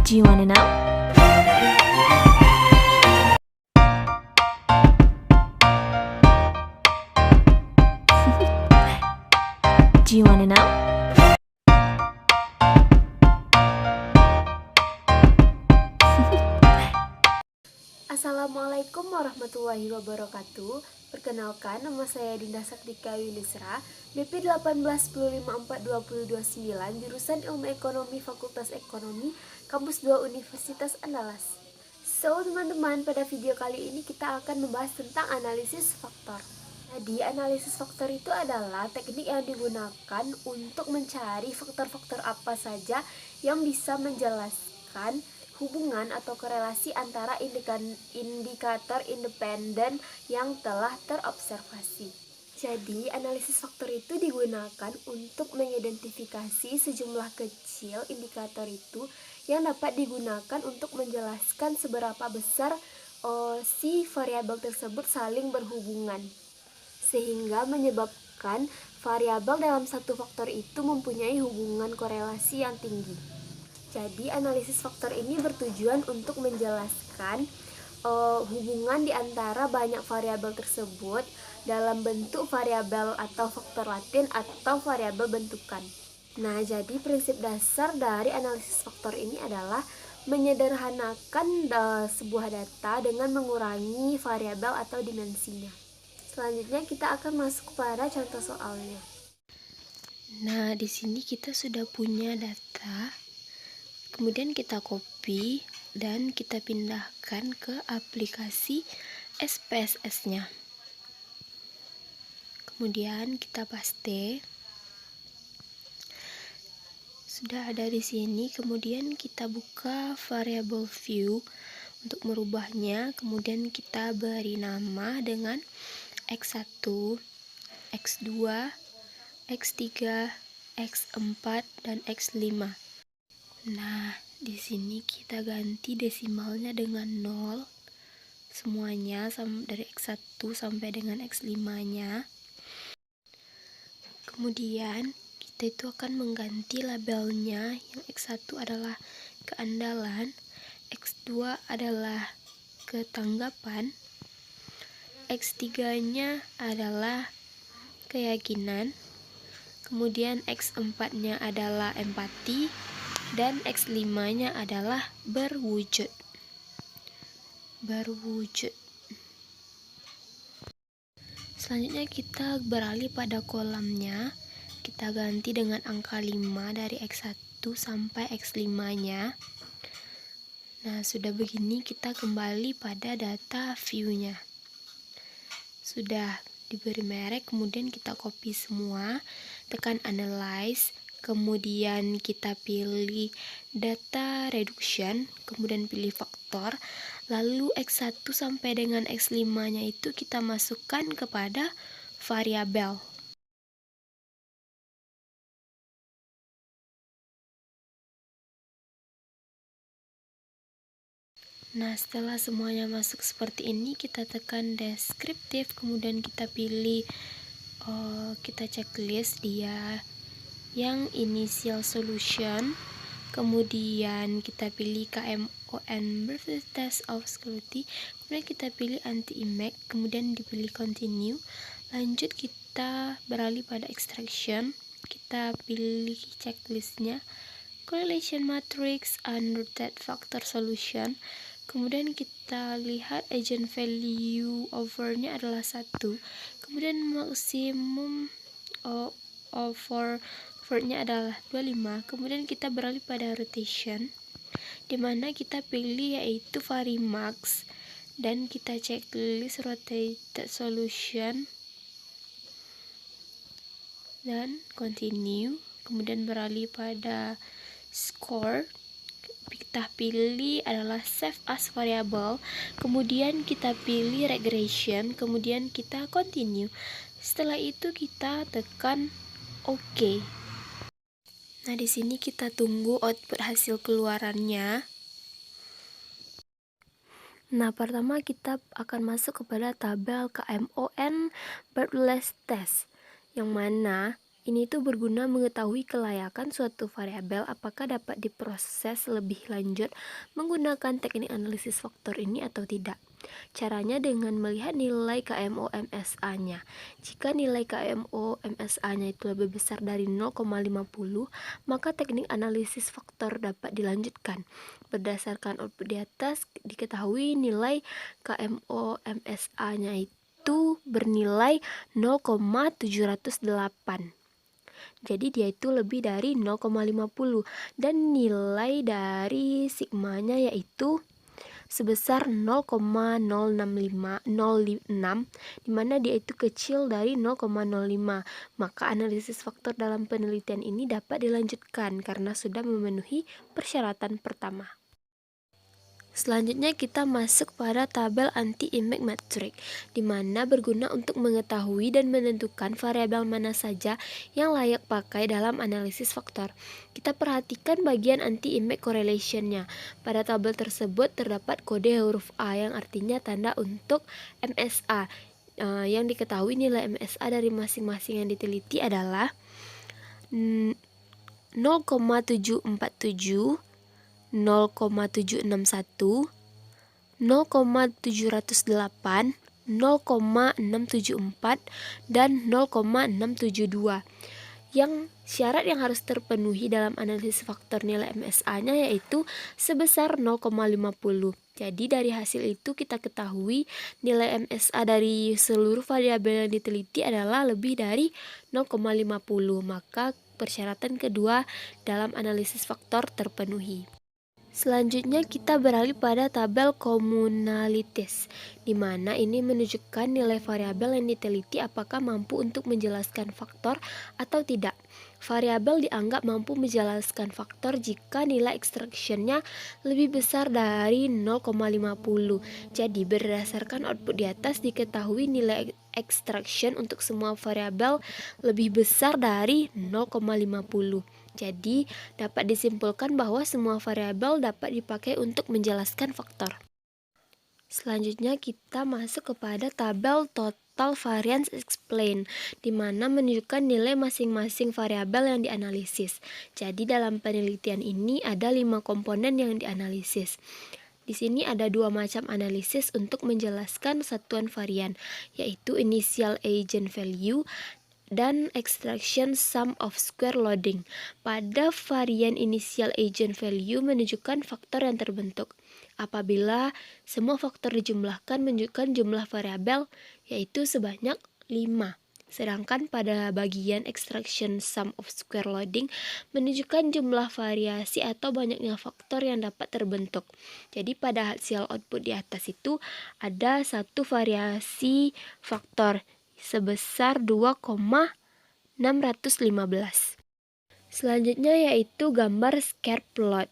Do you wanna know? Do you wanna know? Assalamualaikum warahmatullahi wabarakatuh. Perkenalkan, nama saya Dinda Saktika Wilisra, BP 181542029, jurusan Ilmu Ekonomi Fakultas Ekonomi, Kampus 2 Universitas Andalas. So, teman-teman, pada video kali ini kita akan membahas tentang analisis faktor. Jadi, analisis faktor itu adalah teknik yang digunakan untuk mencari faktor-faktor apa saja yang bisa menjelaskan hubungan atau korelasi antara indikator independen yang telah terobservasi. Jadi, analisis faktor itu digunakan untuk mengidentifikasi sejumlah kecil indikator itu yang dapat digunakan untuk menjelaskan seberapa besar si variabel tersebut saling berhubungan, sehingga menyebabkan variabel dalam satu faktor itu mempunyai hubungan korelasi yang tinggi. Jadi, analisis faktor ini bertujuan untuk menjelaskan hubungan di antara banyak variabel tersebut dalam bentuk variabel atau faktor latin atau variabel bentukan. Nah, jadi prinsip dasar dari analisis faktor ini adalah menyederhanakan sebuah data dengan mengurangi variabel atau dimensinya. Selanjutnya kita akan masuk pada contoh soalnya. Nah, di sini kita sudah punya data. Kemudian kita copy dan kita pindahkan ke aplikasi SPSS-nya. Kemudian kita paste. Sudah ada di sini. Kemudian kita buka variable view untuk merubahnya. Kemudian kita beri nama dengan X1, X2, X3, X4, dan X5. Nah, di sini kita ganti desimalnya dengan 0 semuanya dari X1 sampai dengan X5-nya. Kemudian kita itu akan mengganti labelnya. Yang X1 adalah keandalan, X2 adalah ketanggapan, X3-nya adalah keyakinan, kemudian X4-nya adalah empati, dan X5-nya adalah berwujud. Selanjutnya kita beralih pada kolamnya. Kita ganti dengan angka 5 dari X1 sampai X5-nya. Nah, sudah begini kita kembali pada data view-nya. Sudah diberi merek, kemudian kita copy semua, tekan analyze, kemudian kita pilih data reduction, kemudian pilih faktor, lalu X1 sampai dengan X5-nya itu kita masukkan kepada variabel. Nah, setelah semuanya masuk seperti ini, kita tekan deskriptif, kemudian kita pilih kita checklist dia yang initial solution, kemudian kita pilih KMON versus test of security, kemudian kita pilih anti impact, kemudian dipilih continue. Lanjut kita beralih pada extraction, kita pilih checklistnya correlation matrix unrooted factor solution, kemudian kita lihat agent value overnya adalah 1, kemudian maksimum overnya adalah 25, kemudian kita beralih pada rotation, dimana kita pilih yaitu varimax, dan kita checklist rotated solution dan continue. Kemudian beralih pada score, kita pilih adalah save as variable, kemudian kita pilih regression, kemudian kita continue. Setelah itu kita tekan OK. Nah, di sini kita tunggu output hasil keluarannya. Nah, pertama kita akan masuk kepada tabel KMON Birthless Test, yang mana Ini tuh berguna mengetahui kelayakan suatu variabel apakah dapat diproses lebih lanjut menggunakan teknik analisis faktor ini atau tidak. Caranya dengan melihat nilai KMO-MSA-nya. Jika nilai KMO-MSA-nya itu lebih besar dari 0,50, maka teknik analisis faktor dapat dilanjutkan. Berdasarkan output di atas, diketahui nilai KMO-MSA-nya itu bernilai 0,708. Jadi dia itu lebih dari 0,50 dan nilai dari sigmanya yaitu sebesar 0,06506, di mana dia itu kecil dari 0,05. Maka analisis faktor dalam penelitian ini dapat dilanjutkan karena sudah memenuhi persyaratan pertama. Selanjutnya kita masuk pada tabel anti-impact matrix, di mana berguna untuk mengetahui dan menentukan variabel mana saja yang layak pakai dalam analisis faktor. Kita perhatikan bagian anti-impact correlation-nya. Pada tabel tersebut terdapat kode huruf A yang artinya tanda untuk MSA. Yang diketahui nilai MSA dari masing-masing yang diteliti adalah 0,747, 0,761, 0,708, 0,674, dan 0,672. Yang syarat yang harus terpenuhi dalam analisis faktor nilai MSA-nya yaitu sebesar 0,50. Jadi dari hasil itu kita ketahui nilai MSA dari seluruh variabel yang diteliti adalah lebih dari 0,50. Maka persyaratan kedua dalam analisis faktor terpenuhi. Selanjutnya kita beralih pada tabel communalities, di mana ini menunjukkan nilai variabel yang diteliti apakah mampu untuk menjelaskan faktor atau tidak. Variabel dianggap mampu menjelaskan faktor jika nilai extraction-nya lebih besar dari 0,50. Jadi berdasarkan output di atas diketahui nilai extraction untuk semua variabel lebih besar dari 0,50. Jadi, dapat disimpulkan bahwa semua variabel dapat dipakai untuk menjelaskan faktor. Selanjutnya kita masuk kepada tabel total variance explain, di mana menunjukkan nilai masing-masing variabel yang dianalisis. Jadi dalam penelitian ini ada 5 komponen yang dianalisis. Di sini ada 2 macam analisis untuk menjelaskan satuan varian, yaitu initial eigenvalue dan extraction sum of square loading. Pada varian initial eigenvalue menunjukkan faktor yang terbentuk. Apabila semua faktor dijumlahkan menunjukkan jumlah variabel yaitu sebanyak 5. Sedangkan pada bagian extraction sum of square loading menunjukkan jumlah variasi atau banyaknya faktor yang dapat terbentuk. Jadi pada hasil output di atas itu ada satu variasi faktor sebesar 2,615. Selanjutnya yaitu gambar scatter plot.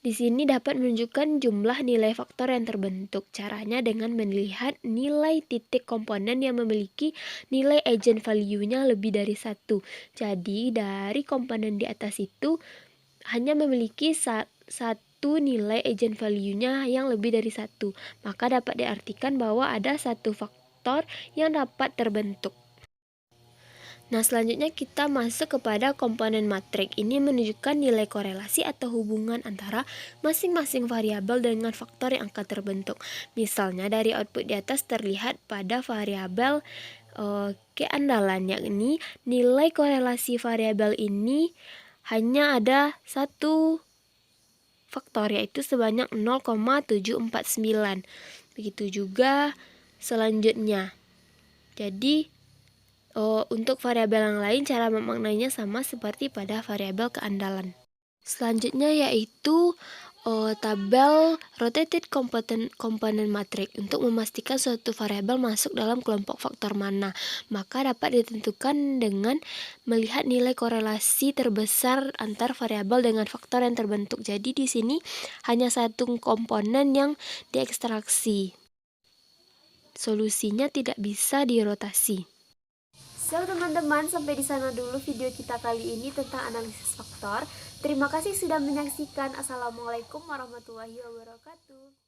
Di sini dapat menunjukkan jumlah nilai faktor yang terbentuk. Caranya dengan melihat nilai titik komponen yang memiliki nilai eigenvalue-nya lebih dari 1. Jadi dari komponen di atas itu hanya memiliki satu nilai eigenvalue-nya yang lebih dari 1. Maka dapat diartikan bahwa ada satu faktor yang dapat terbentuk. Nah, selanjutnya kita masuk kepada komponen matrik. Ini menunjukkan nilai korelasi atau hubungan antara masing-masing variabel dengan faktor yang akan terbentuk. Misalnya dari output di atas terlihat pada variabel keandalan, yakni nilai korelasi variabel ini hanya ada satu faktor, yaitu sebanyak 0,749. Begitu juga selanjutnya. Jadi untuk variabel yang lain cara memaknainya sama seperti pada variabel keandalan. Selanjutnya yaitu tabel rotated component matrix untuk memastikan suatu variabel masuk dalam kelompok faktor mana. Maka dapat ditentukan dengan melihat nilai korelasi terbesar antar variabel dengan faktor yang terbentuk. Jadi di sini hanya satu komponen yang diekstraksi. Solusinya tidak bisa dirotasi. So teman-teman, sampai di sana dulu video kita kali ini tentang analisis faktor. Terima kasih sudah menyaksikan. Assalamualaikum warahmatullahi wabarakatuh.